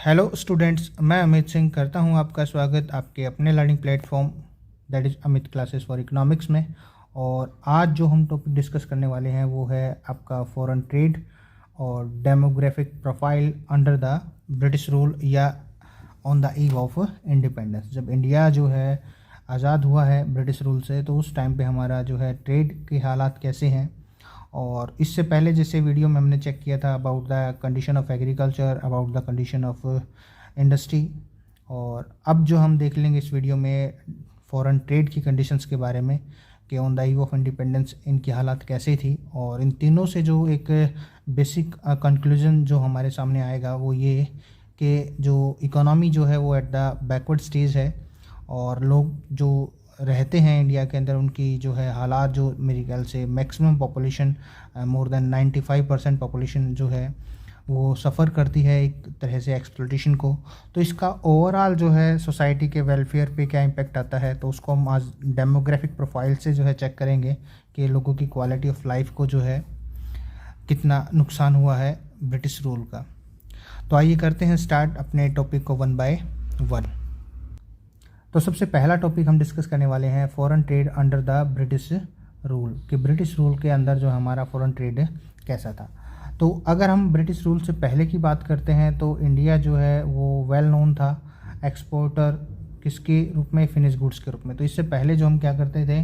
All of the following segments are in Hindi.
हेलो स्टूडेंट्स, मैं अमित सिंह करता हूं आपका स्वागत आपके अपने learning platform that is Amit classes for economics में। और आज जो हम टॉपिक डिस्कस करने वाले हैं वो है आपका फॉरेन ट्रेड और demographic profile under the British rule या on the eve of independence. जब इंडिया जो है आज़ाद हुआ है ब्रिटिश रूल से, तो उस टाइम पे हमारा जो है ट्रेड के हालात कैसे हैं। और इससे पहले जैसे वीडियो में हमने चेक किया था about the condition of agriculture, about the condition of industry, और अब जो हम देख लेंगे इस वीडियो में फॉरेन ट्रेड की कंडीशंस के बारे में कि on the eve of independence इनकी हालात कैसे थी। और इन तीनों से जो एक बेसिक कंक्लूजन जो हमारे सामने आएगा वो ये कि जो इकोनॉमी जो है वो एट द बैकवर्ड स्टेज है, और लोग जो रहते हैं इंडिया के अंदर उनकी जो है हालात, जो मेरे ख्याल से maximum population more than 95% population जो है वो सफ़र करती है एक तरह से एक्सप्लॉयटेशन को। तो इसका ओवरऑल जो है सोसाइटी के वेलफेयर पे क्या इम्पेक्ट आता है, तो उसको हम आज डेमोग्राफिक प्रोफाइल से जो है चेक करेंगे कि लोगों की क्वालिटी ऑफ लाइफ को जो है कितना नुकसान हुआ है ब्रिटिश रूल का। तो आइए करते हैं स्टार्ट अपने टॉपिक को वन बाय वन। तो सबसे पहला टॉपिक हम डिस्कस करने वाले हैं foreign trade under the British rule, कि ब्रिटिश रूल के अंदर जो हमारा फॉरेन ट्रेड कैसा था। तो अगर हम ब्रिटिश रूल से पहले की बात करते हैं तो इंडिया जो है वो वेल नोन था एक्सपोर्टर किसके रूप में, फिनिश गुड्स के रूप में। तो इससे पहले जो हम क्या करते थे,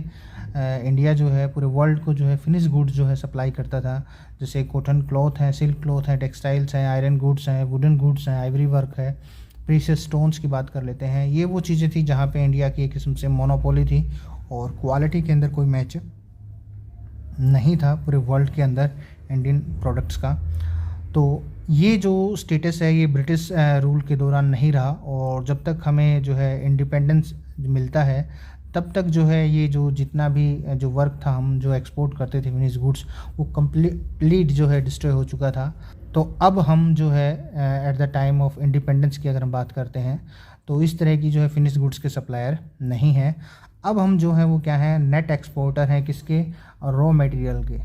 इंडिया जो है पूरे वर्ल्ड को जो है फिनिश गुड्स जो है सप्लाई करता था, जैसे कॉटन क्लॉथ हैं, सिल्क क्लॉथ हैं, टेक्सटाइल्स हैं, आयरन गुड्स हैं, वुडन गुड्स हैं, आइवरी वर्क है, प्रीशियस स्टोन्स की बात कर लेते हैं। ये वो चीज़ें थी जहाँ पे इंडिया की एक किस्म से मोनोपोली थी और क्वालिटी के अंदर कोई मैच नहीं था पूरे वर्ल्ड के अंदर इंडियन प्रोडक्ट्स का। तो ये जो स्टेटस है ये ब्रिटिश रूल के दौरान नहीं रहा, और जब तक हमें जो है इंडिपेंडेंस मिलता है तब तक जो है ये जो जितना भी जो वर्क था हम जो एक्सपोर्ट करते थे फिनिश गुड्स, वो कम्प्लीट जो है डिस्ट्रॉय हो चुका था। तो अब हम जो है at the time of independence की अगर हम बात करते हैं तो इस तरह की जो है फिनिश गुड्स के सप्लायर नहीं हैं। अब हम जो है वो क्या है, नेट एक्सपोर्टर हैं किसके, रॉ मटेरियल के।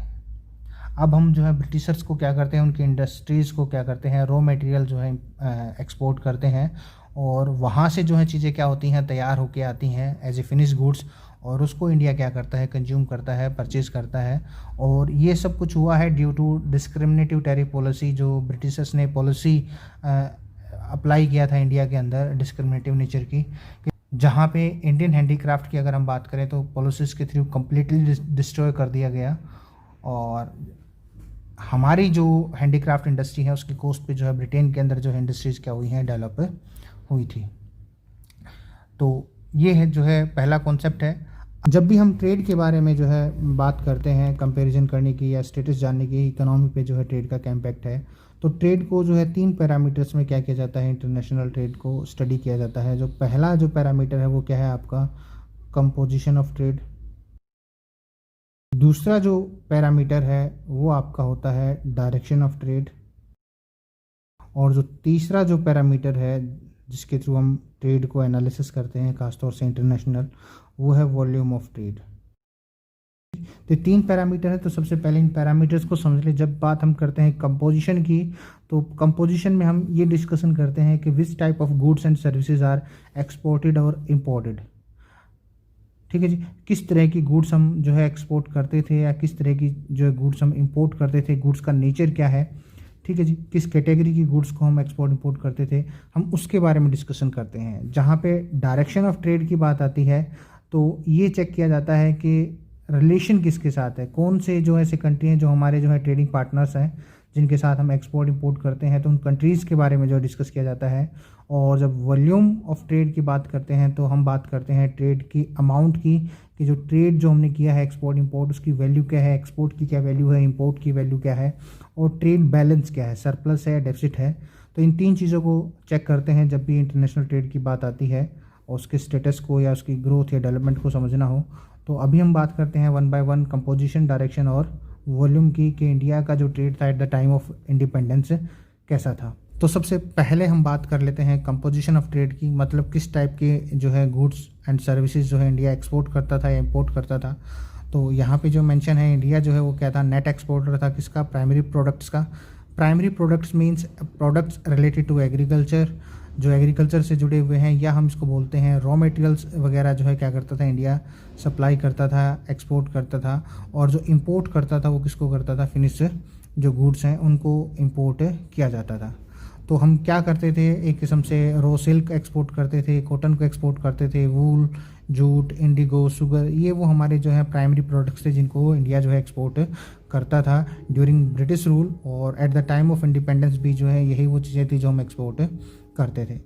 अब हम जो है ब्रिटिशर्स को क्या करते हैं, उनकी इंडस्ट्रीज़ को क्या करते हैं, रॉ मटेरियल जो है एक्सपोर्ट करते हैं, और वहाँ से जो है चीज़ें क्या होती हैं, तैयार होके आती हैं एज ए फिनिश गुड्स, और उसको इंडिया क्या करता है, कंज्यूम करता है, परचेज़ करता है। और ये सब कुछ हुआ है due to discriminative tariff policy, जो ब्रिटिशर्स ने पॉलिसी अप्लाई किया था इंडिया के अंदर डिस्क्रिमिनेटिव नेचर की, जहाँ पे इंडियन हैंडीक्राफ्ट की अगर हम बात करें तो पॉलिसीज़ के थ्रू कम्प्लीटली डिस्ट्रॉय कर दिया गया, और हमारी जो हैंडीक्राफ्ट इंडस्ट्री है उसकी कोस्ट पे जो है ब्रिटेन के अंदर जो है इंडस्ट्रीज़ क्या हुई हैं, डेवलप हुई थी। तो ये है जो है पहला कॉन्सेप्ट है। जब भी हम ट्रेड के बारे में जो है बात करते हैं, कंपैरिजन करने की या स्टेटस जानने की, इकोनॉमी पे जो है ट्रेड का क्या इम्पैक्ट है, तो ट्रेड को जो है 3 पैरामीटर्स में क्या किया जाता है, इंटरनेशनल ट्रेड को स्टडी किया जाता है। जो पहला जो पैरामीटर है वो क्या है आपका, कंपोजिशन ऑफ ट्रेड। दूसरा जो पैरामीटर है वो आपका होता है डायरेक्शन ऑफ ट्रेड, और जो तीसरा जो पैरामीटर है जिसके थ्रू हम ट्रेड को एनालिसिस करते हैं खासतौर से इंटरनेशनल, वो है वॉल्यूम ऑफ ट्रेड। तो 3 पैरामीटर है। तो सबसे पहले इन पैरामीटर्स को समझ ले। जब बात हम करते हैं कंपोजिशन की, तो कंपोजिशन में हम ये डिस्कशन करते हैं कि which type of goods and services are exported और इम्पोर्टेड। ठीक है जी, किस तरह की गुड्स हम जो है एक्सपोर्ट करते थे या किस तरह की जो है गुड्स हम इंपोर्ट करते थे, गुड्स का नेचर क्या है। ठीक है जी, किस कैटेगरी की गुड्स को हम एक्सपोर्ट इंपोर्ट करते थे, हम उसके बारे में डिस्कशन करते हैं। जहाँ पे डायरेक्शन ऑफ ट्रेड की बात आती है तो ये चेक किया जाता है कि रिलेशन किसके साथ है, कौन से जो ऐसे कंट्री हैं जो हमारे जो है ट्रेडिंग पार्टनर्स हैं जिनके साथ हम एक्सपोर्ट इंपोर्ट करते हैं, तो उन कंट्रीज़ के बारे में जो डिस्कस किया जाता है। और जब वॉल्यूम ऑफ ट्रेड की बात करते हैं तो हम बात करते हैं ट्रेड की अमाउंट की, कि जो ट्रेड जो हमने किया है एक्सपोर्ट इंपोर्ट उसकी वैल्यू क्या है, एक्सपोर्ट की क्या वैल्यू है, इंपोर्ट की वैल्यू क्या है, और ट्रेड बैलेंस क्या है, सरप्लस है, डेफिसिट है। तो इन 3 चीज़ों को चेक करते हैं जब भी इंटरनेशनल ट्रेड की बात आती है, और उसके स्टेटस को या उसकी ग्रोथ या डेवलपमेंट को समझना हो। तो अभी हम बात करते हैं 1 बाय 1 कंपोजिशन, डायरेक्शन और वॉल्यूम की, कि इंडिया का जो ट्रेड था at the time of independence कैसा था। तो सबसे पहले हम बात कर लेते हैं कंपोजिशन ऑफ ट्रेड की, मतलब किस टाइप के जो है गुड्स एंड सर्विसेज जो है इंडिया एक्सपोर्ट करता था या इंपोर्ट करता था। तो यहाँ पे जो मेंशन है, इंडिया जो है वो क्या था, नेट एक्सपोर्टर था किसका, प्राइमरी प्रोडक्ट्स का। Primary products means products related to agriculture, जो एग्रीकल्चर से जुड़े हुए हैं, या हम इसको बोलते हैं रॉ मटेरियल्स वगैरह जो है क्या करता था इंडिया सप्लाई करता था, एक्सपोर्ट करता था। और जो इंपोर्ट करता था वो किसको करता था, फिनिश जो गुड्स हैं उनको इंपोर्ट किया जाता था। तो हम क्या करते थे, एक किस्म से रॉ सिल्क एक्सपोर्ट करते थे, कॉटन को एक्सपोर्ट करते थे, वूल, जूट, इंडिगो, शुगर, ये वो हमारे जो है प्राइमरी प्रोडक्ट्स थे जिनको इंडिया जो है एक्सपोर्ट करता था ड्यूरिंग ब्रिटिश रूल। और at the time of independence भी जो है यही वो चीज़ें थी जो हम एक्सपोर्ट करते थे।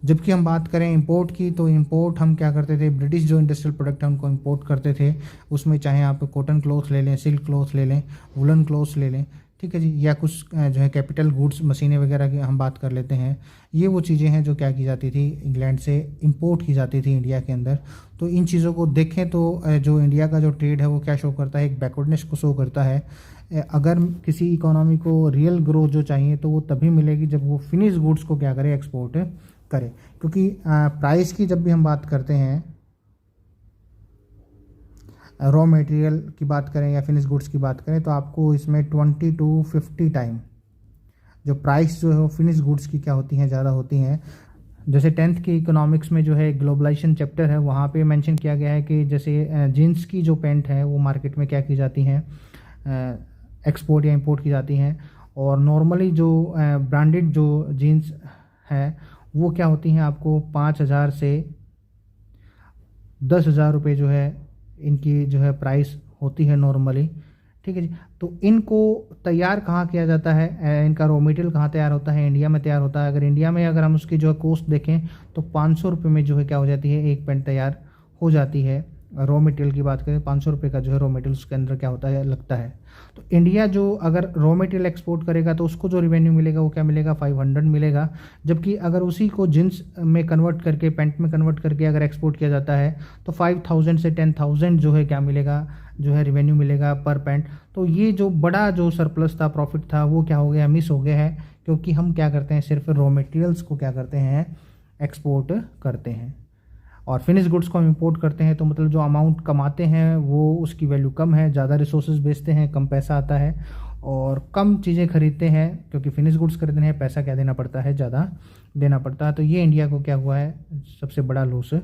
जबकि हम बात करें इंपोर्ट की, तो इंपोर्ट हम क्या करते थे, ब्रिटिश जो इंडस्ट्रियल प्रोडक्ट है उनको इंपोर्ट करते थे। उसमें चाहे आप कॉटन क्लॉथ ले लें, सिल्क क्लॉथ ले लें, वुलन क्लॉथ्स ले लें, ठीक है जी, या कुछ जो है कैपिटल गुड्स, मशीनें वगैरह की हम बात कर लेते हैं। ये वो चीज़ें हैं जो क्या की जाती थी, इंग्लैंड से इंपोर्ट की जाती थी इंडिया के अंदर। तो इन चीज़ों को देखें तो जो इंडिया का जो ट्रेड है वो क्या शो करता है, एक बैकवर्डनेस को शो करता है। अगर किसी इकोनॉमी को रियल ग्रोथ जो चाहिए तो वो तभी मिलेगी जब वो फिनिश गुड्स को क्या करे, एक्सपोर्ट करे। क्योंकि प्राइस की जब भी हम बात करते हैं, रॉ मटेरियल की बात करें या फिनिश गुड्स की बात करें, तो आपको इसमें 20 to 50 टाइम जो प्राइस जो है फिनिश गुड्स की क्या होती हैं, ज़्यादा होती हैं। जैसे 10th के इकोनॉमिक्स में जो है ग्लोबलाइजेशन चैप्टर है, वहाँ पे मेंशन किया गया है कि जैसे जीन्स की जो पैंट है वो मार्केट में क्या की जाती हैं, एक्सपोर्ट या इंपोर्ट की जाती हैं। और नॉर्मली जो ब्रांडेड जो जीन्स है वो क्या होती हैं, आपको 5,000 से 10,000 रुपये जो है इनकी जो है प्राइस होती है नॉर्मली, ठीक है जी। तो इनको तैयार कहाँ किया जाता है, इनका रॉ मटेरियल कहाँ तैयार होता है, इंडिया में तैयार होता है। अगर इंडिया में अगर हम उसकी जो है कॉस्ट देखें तो 500 रुपये में जो है क्या हो जाती है, एक पैंट तैयार हो जाती है। रॉ मटेरियल की बात करें, 500 रुपये का जो है रॉ मटेरियल उसके अंदर क्या होता है, लगता है। तो इंडिया जो अगर रॉ मटेरियल एक्सपोर्ट करेगा तो उसको जो रेवेन्यू मिलेगा वो क्या मिलेगा, 500 मिलेगा। जबकि अगर उसी को जींस में कन्वर्ट करके, पैंट में कन्वर्ट करके अगर एक्सपोर्ट किया जाता है तो 5,000 से 10,000 जो है क्या मिलेगा, जो है रेवेन्यू मिलेगा पर पैंट। तो ये जो बड़ा जो सरप्लस था, प्रॉफिट था, वो क्या हो गया, मिस हो गया है। क्योंकि हम क्या करते हैं, सिर्फ रॉ मटेरियल्स को क्या करते हैं, एक्सपोर्ट करते हैं, और फिनिश गुड्स को हम इंपोर्ट करते हैं। तो मतलब जो अमाउंट कमाते हैं वो उसकी वैल्यू कम है, ज़्यादा रिसोर्सेज बेचते हैं, कम पैसा आता है और कम चीज़ें खरीदते हैं। क्योंकि फिनिश गुड्स खरीदने हैं पैसा क्या देना पड़ता है, ज़्यादा देना पड़ता है। तो ये इंडिया को क्या हुआ है, सबसे बड़ा लॉस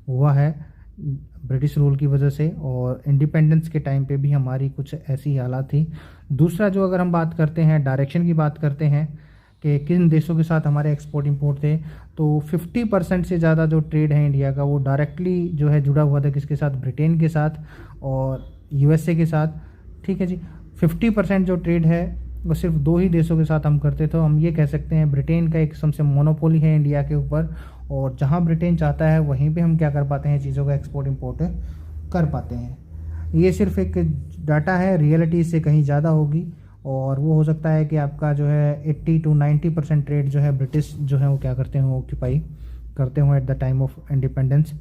हुआ है ब्रिटिश रूल की वजह से। और इंडिपेंडेंस के टाइम पे भी हमारी कुछ ऐसी हालात थी। दूसरा जो अगर हम बात करते हैं, डायरेक्शन की बात करते हैं कि किन देशों के साथ हमारे एक्सपोर्ट इंपोर्ट थे, तो 50% से ज़्यादा जो ट्रेड है इंडिया का वो डायरेक्टली जो है जुड़ा हुआ था किसके साथ, ब्रिटेन के साथ और यूएसए के साथ, ठीक है जी। 50% जो ट्रेड है वो सिर्फ 2 ही देशों के साथ हम करते थे। हम ये कह सकते हैं ब्रिटेन का एक किस्म से मोनोपोली है इंडिया के ऊपर, और जहाँ ब्रिटेन चाहता है वहीं पे हम क्या कर पाते हैं, चीज़ों का एक्सपोर्ट इंपोर्ट कर पाते हैं। ये सिर्फ एक डाटा है, रियलिटी से कहीं ज़्यादा होगी। और वो हो सकता है कि आपका जो है 80 to 90% ट्रेड जो है ब्रिटिश जो है वो क्या करते हैं, ऑक्यूपाई करते हो at the time of independence,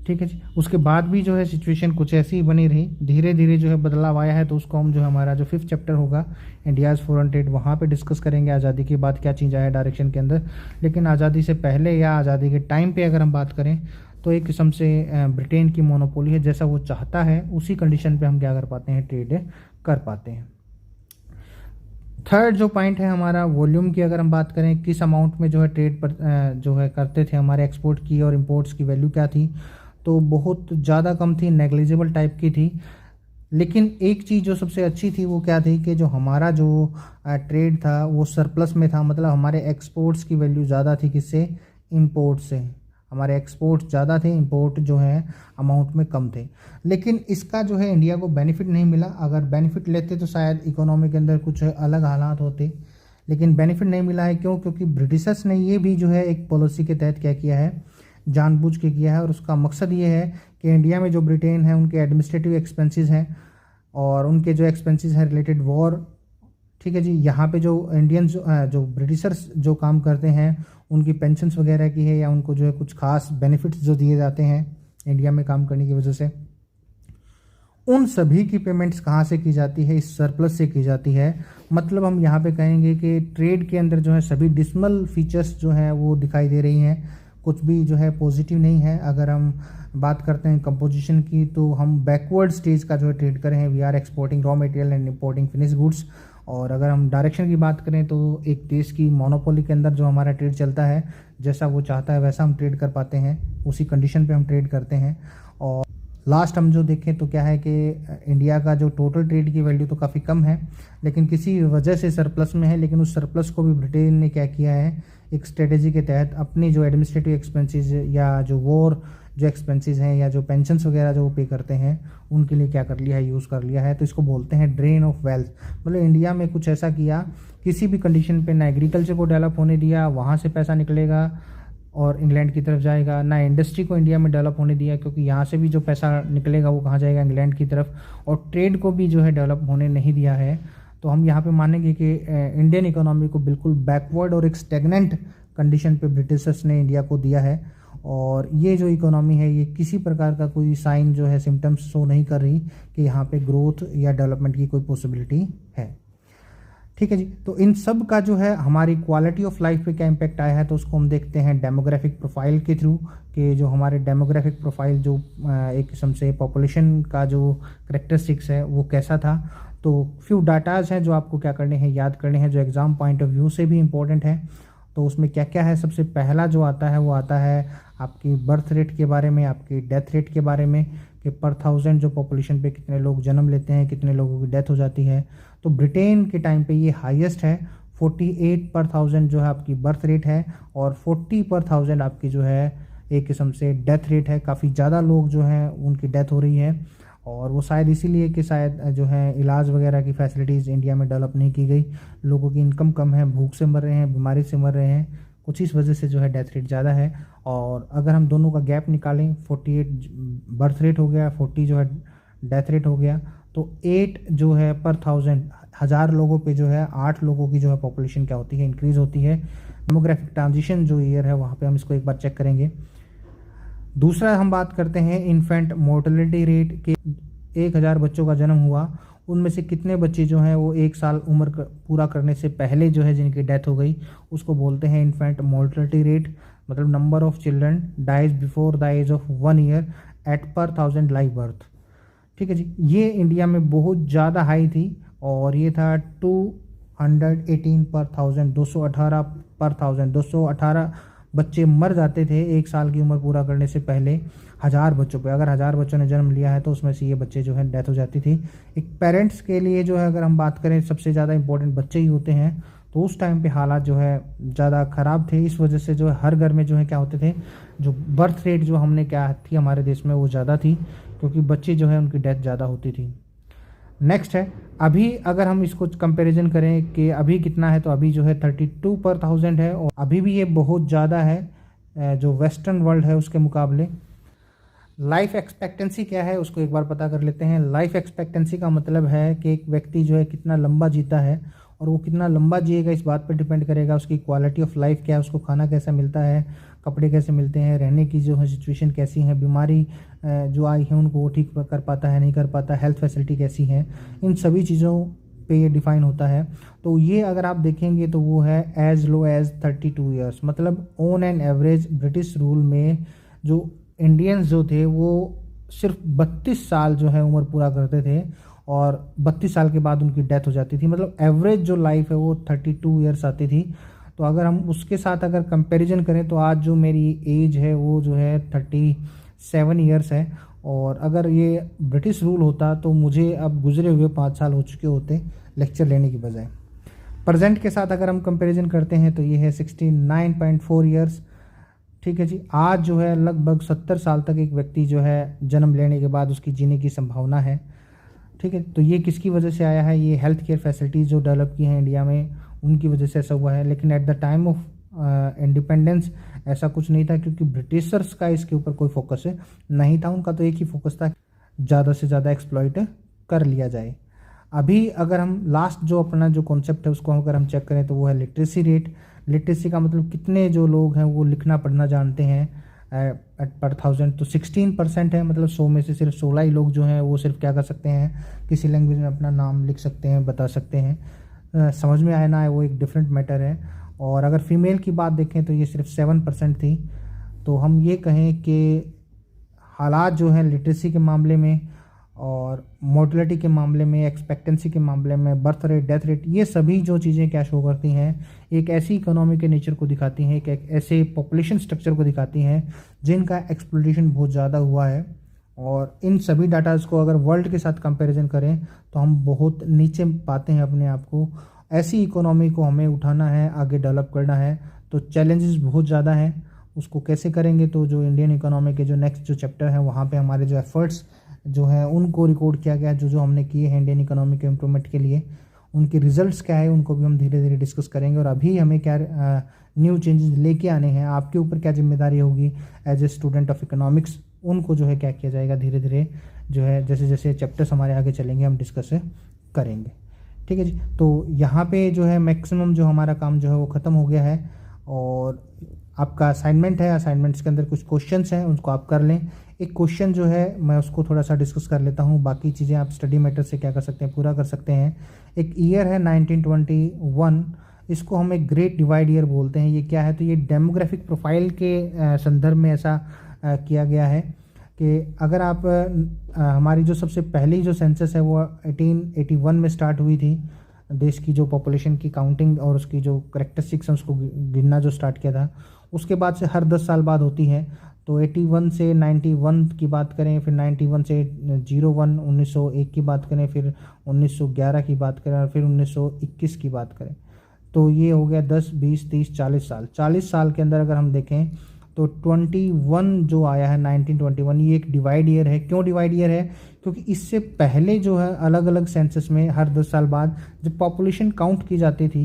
ठीक है जी। उसके बाद भी जो है सिचुएशन कुछ ऐसी ही बनी रही, धीरे धीरे जो है बदलाव आया है। तो उसको हम जो है हमारा जो 5th चैप्टर होगा इंडियाज़ फॉरेन ट्रेड, वहाँ पे डिस्कस करेंगे आज़ादी के बाद क्या चीज़ आया डायरेक्शन के अंदर। लेकिन आज़ादी से पहले या आज़ादी के टाइम पे अगर हम बात करें तो एक किस्म से ब्रिटेन की मोनोपोली है, जैसा वो चाहता है उसी कंडीशन पे हम क्या कर पाते हैं, ट्रेड कर पाते हैं। थर्ड जो पॉइंट है हमारा वॉल्यूम की, अगर हम बात करें किस अमाउंट में जो है ट्रेड पर जो है करते थे, हमारे एक्सपोर्ट की और इंपोर्ट्स की वैल्यू क्या थी, तो बहुत ज़्यादा कम थी, नेग्लिजिबल टाइप की थी। लेकिन एक चीज़ जो सबसे अच्छी थी वो क्या थी कि जो हमारा जो ट्रेड था वो सरप्लस में था। मतलब हमारे एक्सपोर्ट्स की वैल्यू ज़्यादा थी किससे, इंपोर्ट से। हमारे एक्सपोर्ट ज़्यादा थे, इंपोर्ट जो है अमाउंट में कम थे। लेकिन इसका जो है इंडिया को बेनिफिट नहीं मिला। अगर बेनिफिट लेते तो शायद इकोनॉमी के अंदर कुछ अलग हालात होते, लेकिन बेनिफिट नहीं मिला है। क्यों? क्योंकि ब्रिटिशर्स ने ये भी जो है एक पॉलिसी के तहत क्या किया है, जानबूझ के किया है। और उसका मकसद ये है कि इंडिया में जो ब्रिटेन है उनके एडमिनिस्ट्रेटिव एक्सपेंसेस हैं और उनके जो एक्सपेंसेस हैं रिलेटेड वॉर, ठीक है जी। यहाँ पे जो इंडियंस जो ब्रिटिशर्स जो काम करते हैं उनकी पेंशन्स वगैरह की है, या उनको जो है कुछ खास बेनिफिट्स जो दिए जाते हैं इंडिया में काम करने की वजह से, उन सभी की पेमेंट्स कहाँ से की जाती है, इस सरप्लस से की जाती है। मतलब हम यहाँ पे कहेंगे कि ट्रेड के अंदर जो है सभी डिसमल फीचर्स जो हैं वो दिखाई दे रही हैं, कुछ भी जो है पॉजिटिव नहीं है। अगर हम बात करते हैं कंपोजिशन की, तो हम बैकवर्ड स्टेज का जो है ट्रेड कर रहे हैं। We are exporting raw material and importing finish goods. और अगर हम डायरेक्शन की बात करें तो एक देश की मोनोपोली के अंदर जो हमारा ट्रेड चलता है, जैसा वो चाहता है वैसा हम ट्रेड कर पाते हैं, उसी कंडीशन पे हम ट्रेड करते हैं। और लास्ट हम जो देखें तो क्या है कि इंडिया का जो टोटल ट्रेड की वैल्यू तो काफ़ी कम है, लेकिन किसी वजह से सरप्लस में है। लेकिन उस सरप्लस को भी ब्रिटेन ने क्या किया है, एक स्ट्रेटेजी के तहत अपनी जो एडमिनिस्ट्रेटिव एक्सपेंसेस या जो वॉर जो एक्सपेंसेस हैं या जो पेंशन्स वगैरह जो वो पे करते हैं, उनके लिए क्या कर लिया है, यूज़ कर लिया है। तो इसको बोलते हैं ड्रेन ऑफ वेल्थ। मतलब इंडिया में कुछ ऐसा किया, किसी भी कंडीशन पे ना एग्रीकल्चर को डेवलप होने दिया, वहाँ से पैसा निकलेगा और इंग्लैंड की तरफ जाएगा, ना इंडस्ट्री को इंडिया में डेवलप होने दिया, क्योंकि यहाँ से भी जो पैसा निकलेगा वो कहाँ जाएगा, इंग्लैंड की तरफ। और ट्रेड को भी जो है डेवलप होने नहीं दिया है। तो हम यहाँ पे मानेंगे कि इंडियन इकोनॉमी को बिल्कुल बैकवर्ड और एक स्टेगनेंट कंडीशन पे ब्रिटिशर्स ने इंडिया को दिया है। और ये जो इकोनॉमी है, ये किसी प्रकार का कोई साइन जो है, सिम्टम्स शो नहीं कर रही कि यहाँ पे ग्रोथ या डेवलपमेंट की कोई पॉसिबिलिटी है। ठीक है जी। तो इन सब का जो है हमारी क्वालिटी ऑफ लाइफ पे क्या इम्पैक्ट आया है, तो उसको हम देखते हैं डेमोग्राफिक प्रोफाइल के थ्रू, कि जो हमारे डेमोग्राफिक प्रोफाइल जो एक किस्म से पॉपुलेशन का जो करेक्टरिस्टिक्स है वो कैसा था। तो फ्यू डाटाज हैं जो आपको क्या करने हैं, याद करने हैं, जो एग्ज़ाम पॉइंट ऑफ व्यू से भी इम्पोर्टेंट है। तो उसमें क्या क्या है, सबसे पहला जो आता है वो आता है आपकी बर्थ रेट के बारे में, आपकी डेथ रेट के बारे में, कि पर 1000 जो पॉपुलेशन पे कितने लोग जन्म लेते हैं, कितने लोगों की डेथ हो जाती है। तो ब्रिटेन के टाइम पे ये हाईएस्ट है, 48 पर 1000 जो है आपकी बर्थ रेट है, और 40 पर 1000 आपकी जो है एक किस्म से डेथ रेट है। काफ़ी ज़्यादा लोग जो हैं उनकी डेथ हो रही है, और वो शायद इसीलिए कि शायद जो है इलाज वगैरह की फैसिलिटीज़ इंडिया में डेवलप नहीं की गई, लोगों की इनकम कम है, भूख से मर रहे हैं, बीमारी से मर रहे हैं, कुछ इस वजह से जो है डेथ रेट ज़्यादा है। और अगर हम दोनों का गैप निकालें, 48 बर्थ रेट हो गया, 40 जो है डेथ रेट हो गया, तो 8 जो है पर 1000 लोगों पे जो है 8 लोगों की जो है पॉपुलेशन क्या होती है, इंक्रीज़ होती है। डेमोग्राफिक ट्रांजिशन जो ईयर है वहाँ पे हम इसको एक बार चेक करेंगे। दूसरा हम बात करते हैं इन्फेंट मोर्टेलिटी रेट के। 1000 बच्चों का जन्म हुआ, उनमें से कितने बच्चे जो हैं वो 1 साल उम्र पूरा करने से पहले जो है जिनकी डेथ हो गई, उसको बोलते हैं इन्फेंट मोर्टेलिटी रेट। मतलब number of children dies before the age of 1 year at per 1000 live birth. ठीक है जी। ये इंडिया में बहुत ज़्यादा हाई थी, और ये था 218 पर 1000, 218 पर 1000, 218 बच्चे मर जाते थे 1 साल की उम्र पूरा करने से पहले 1000 बच्चों पे। अगर 1000 बच्चों ने जन्म लिया है तो उसमें से ये बच्चे जो है डेथ हो जाती थी। एक पेरेंट्स के लिए जो है अगर हम बात करें, सबसे ज़्यादा इंपॉर्टेंट बच्चे ही होते हैं, तो उस टाइम पे हालात जो है ज़्यादा ख़राब थे। इस वजह से जो है हर घर में जो है क्या होते थे, जो बर्थ रेट जो हमने क्या थी हमारे देश में वो ज़्यादा थी, क्योंकि बच्चे जो है उनकी डेथ ज़्यादा होती थी। नेक्स्ट है, अभी अगर हम इसको कंपैरिजन करें कि अभी कितना है, तो अभी जो है 32 पर 1000 है, और अभी भी ये बहुत ज़्यादा है जो वेस्टर्न वर्ल्ड है उसके मुकाबले। लाइफ एक्सपेक्टेंसी क्या है उसको एक बार पता कर लेते हैं। लाइफ एक्सपेक्टेंसी का मतलब है कि एक व्यक्ति जो है कितना लंबा जीता है, और वो कितना लंबा जिएगा इस बात पर डिपेंड करेगा उसकी क्वालिटी ऑफ लाइफ क्या है, उसको खाना कैसा मिलता है, कपड़े कैसे मिलते हैं, रहने की जो है सिचुएशन कैसी है, बीमारी जो आई है उनको वो ठीक कर पाता है नहीं कर पाता, हेल्थ फैसिलिटी कैसी है, इन सभी चीज़ों पे ये डिफ़ाइन होता है। तो ये अगर आप देखेंगे तो वो है एज लो एज 32 ईयर्स। मतलब on an average British rule में जो इंडियंस जो थे वो सिर्फ 32 साल जो है उम्र पूरा करते थे, और 32 साल के बाद उनकी डेथ हो जाती थी। मतलब एवरेज जो लाइफ है वो 32 ईयर्स आती थी। तो अगर हम उसके साथ अगर कंपैरिजन करें, तो आज जो मेरी एज है वो जो है 37 ईयर्स है, और अगर ये ब्रिटिश रूल होता तो मुझे अब गुजरे हुए 5 साल हो चुके होते लेक्चर लेने की बजाय। प्रेजेंट के साथ अगर हम कंपैरिजन करते हैं तो ये है 69.4 ईयर्स। ठीक है जी। आज जो है लगभग 70 साल तक एक व्यक्ति जो है जन्म लेने के बाद उसकी जीने की संभावना है। ठीक है। तो ये किसकी वजह से आया है, ये हेल्थ केयर फैसिलिटीज़ जो डेवलप की हैं इंडिया में उनकी वजह से ऐसा हुआ है। लेकिन at the time of independence ऐसा कुछ नहीं था, क्योंकि ब्रिटिशर्स का इसके ऊपर कोई फोकस नहीं था। उनका तो एक ही फोकस था, ज़्यादा से ज़्यादा एक्सप्लॉइट कर लिया जाए। अभी अगर हम लास्ट जो अपना जो कॉन्सेप्ट है उसको अगर हम चेक करें तो वो है लिटरेसी रेट। लिटरेसी का मतलब कितने जो लोग हैं वो लिखना पढ़ना जानते हैं एट पर 1000। तो 16% है, मतलब 100 में से सिर्फ 16 ही लोग जो हैं वो सिर्फ क्या कर सकते हैं, किसी लैंग्वेज में अपना नाम लिख सकते हैं, बता सकते हैं। समझ में आए ना आए वो एक डिफरेंट मैटर है। और अगर फीमेल की बात देखें तो ये सिर्फ 7% थी। तो हम ये कहें कि हालात जो हैं लिटरेसी के मामले में और मोर्टलिटी के मामले में, एक्सपेक्टेंसी के मामले में, बर्थ रेट, डेथ रेट, ये सभी जो चीज़ें क्या शो करती हैं, एक ऐसी इकोनॉमी के नेचर को दिखाती हैं, एक ऐसे पॉपुलेशन स्ट्रक्चर को दिखाती हैं जिनका एक्सप्लोटेशन बहुत ज़्यादा हुआ है। और इन सभी डाटाज़ को अगर वर्ल्ड के साथ कंपैरिजन करें तो हम बहुत नीचे पाते हैं अपने आप को। ऐसी इकोनॉमी को हमें उठाना है, आगे डेवलप करना है, तो चैलेंजेस बहुत ज़्यादा हैं। उसको कैसे करेंगे, तो जो इंडियन इकोनॉमी के जो नेक्स्ट जो चैप्टर है वहाँ पे हमारे जो एफर्ट्स जो हैं उनको रिकॉर्ड किया गया, जो हमने किए हैं इंडियन इकोनॉमी के इम्प्रूवमेंट के लिए, उनके रिजल्ट्स क्या है उनको भी हम धीरे धीरे डिस्कस करेंगे। और अभी हमें क्या न्यू चेंजेस लेके आने हैं, आपके ऊपर क्या जिम्मेदारी होगी as a student of economics, उनको जो है क्या किया जाएगा धीरे धीरे जो है, जैसे जैसे चैप्टर्स हमारे आगे चलेंगे हम डिस्कस करेंगे। ठीक है जी। तो यहाँ पे जो है मैक्सिमम जो हमारा काम जो है वो ख़त्म हो गया है। और आपका असाइनमेंट है, असाइनमेंट्स के अंदर कुछ क्वेश्चंस हैं, उनको आप कर लें। एक क्वेश्चन जो है मैं उसको थोड़ा सा डिस्कस कर लेता हूँ, बाकी चीज़ें आप स्टडी मैटर से क्या कर सकते हैं, पूरा कर सकते हैं। एक ईयर है 1921, इसको हम एक ग्रेट डिवाइड ईयर बोलते हैं। ये क्या है, तो ये डेमोग्राफिक प्रोफाइल के संदर्भ में ऐसा किया गया है कि अगर आप हमारी जो सबसे पहली जो सेंसस है वो 1881 में स्टार्ट हुई थी। देश की जो पॉपुलेशन की काउंटिंग और उसकी जो करेक्टरिस्टिक्स हैं उसको गिनना जो स्टार्ट किया था, उसके बाद से हर 10 साल बाद होती है। तो 81 से 91 की बात करें, फिर 91 से 01 1901 की बात करें, फिर 1911 की बात करें, और फिर 1921 की बात करें। तो ये हो गया 10, 20, 30, 40 साल। 40 साल के अंदर अगर हम देखें तो 21 जो आया है 1921, ये एक डिवाइड ईयर है। क्यों डिवाइड ईयर है, क्योंकि इससे पहले जो है अलग अलग सेंसस में हर 10 साल बाद जब पॉपुलेशन काउंट की जाती थी,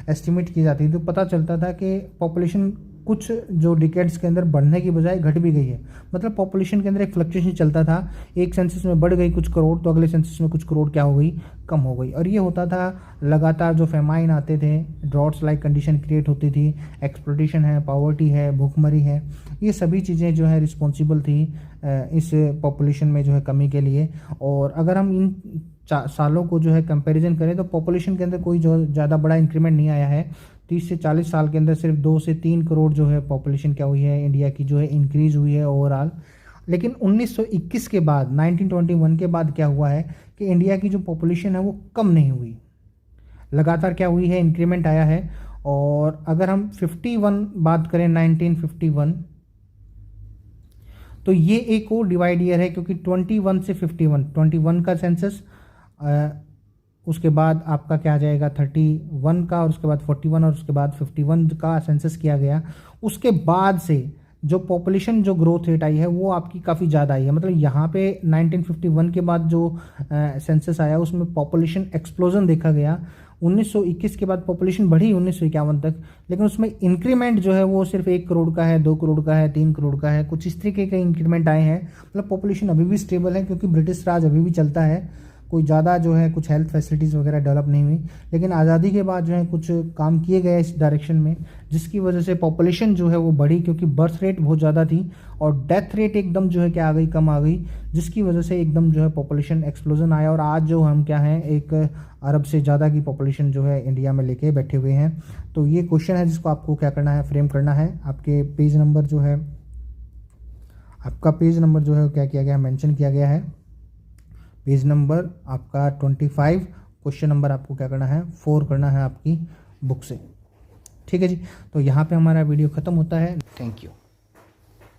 एस्टिमेट की जाती थी, तो पता चलता था कि पॉपुलेशन कुछ जो डिकेड्स के अंदर बढ़ने की बजाय घट भी गई है। मतलब पॉपुलेशन के अंदर एक फ्लक्चुएशन चलता था, एक सेंसस में बढ़ गई कुछ करोड़ तो अगले सेंसस में कुछ करोड़ क्या हो गई, कम हो गई। और ये होता था लगातार, जो फेमाइन आते थे, ड्रॉट्स लाइक कंडीशन क्रिएट होती थी, एक्सप्लोटेशन है, पॉवर्टी है, भूखमरी है, ये सभी चीज़ें जो है रिस्पॉन्सिबल थी इस पॉपुलेशन में जो है कमी के लिए। और अगर हम इन सालों को जो है कंपैरिजन करें तो पॉपुलेशन के अंदर कोई जो ज़्यादा बड़ा इंक्रीमेंट नहीं आया है। 30 से 40 साल के अंदर सिर्फ 2 से 3 करोड़ जो है पॉपुलेशन क्या हुई है इंडिया की, जो है इंक्रीज हुई है ओवरऑल। लेकिन 1921 के बाद, 1921 के बाद क्या हुआ है कि इंडिया की जो पॉपुलेशन है वो कम नहीं हुई, लगातार क्या हुई है, इंक्रीमेंट आया है। और अगर हम 51 बात करें, 1951, तो ये एक और डिवाइड ईयर है, क्योंकि 21 से 51 का सेंसस, उसके बाद आपका क्या आ जाएगा 31 का, और उसके बाद 41, और उसके बाद 51 का सेंसस किया गया। उसके बाद से जो पॉपुलेशन जो ग्रोथ रेट आई है वो आपकी काफ़ी ज़्यादा आई है। मतलब यहाँ पे 1951 के बाद जो सेंसस आया उसमें पॉपुलेशन एक्सप्लोजन देखा गया। 1921 के बाद पॉपुलेशन बढ़ी 1951 तक, लेकिन उसमें इंक्रीमेंट जो है वो सिर्फ 1 करोड़ का है, 2 करोड़ का है, 3 करोड़ का है, कुछ इस तरीके के इंक्रीमेंट आए हैं। मतलब पॉपुलेशन अभी भी स्टेबल है, क्योंकि ब्रिटिश राज अभी भी चलता है, कोई ज़्यादा जो है कुछ हेल्थ फैसिलिटीज़ वगैरह डेवलप नहीं हुई। लेकिन आज़ादी के बाद जो है कुछ काम किए गए इस डायरेक्शन में, जिसकी वजह से पॉपुलेशन जो है वो बढ़ी, क्योंकि बर्थ रेट बहुत ज़्यादा थी और डेथ रेट एकदम जो है क्या आ गई, कम आ गई, जिसकी वजह से एकदम जो है पॉपुलेशन एक्सप्लोजन आया। और आज जो हम क्या हैं, एक अरब से ज़्यादा की पॉपुलेशन जो है इंडिया में लेके बैठे हुए हैं। तो ये क्वेश्चन है जिसको आपको क्या करना है, फ्रेम करना है। आपके पेज नंबर जो है, आपका पेज नंबर जो है क्या किया गया है, मेंशन किया गया है। पेज नंबर आपका 25, क्वेश्चन नंबर आपको क्या करना है, 4 करना है आपकी बुक से। ठीक है जी। तो यहाँ पे हमारा वीडियो ख़त्म होता है। Thank you.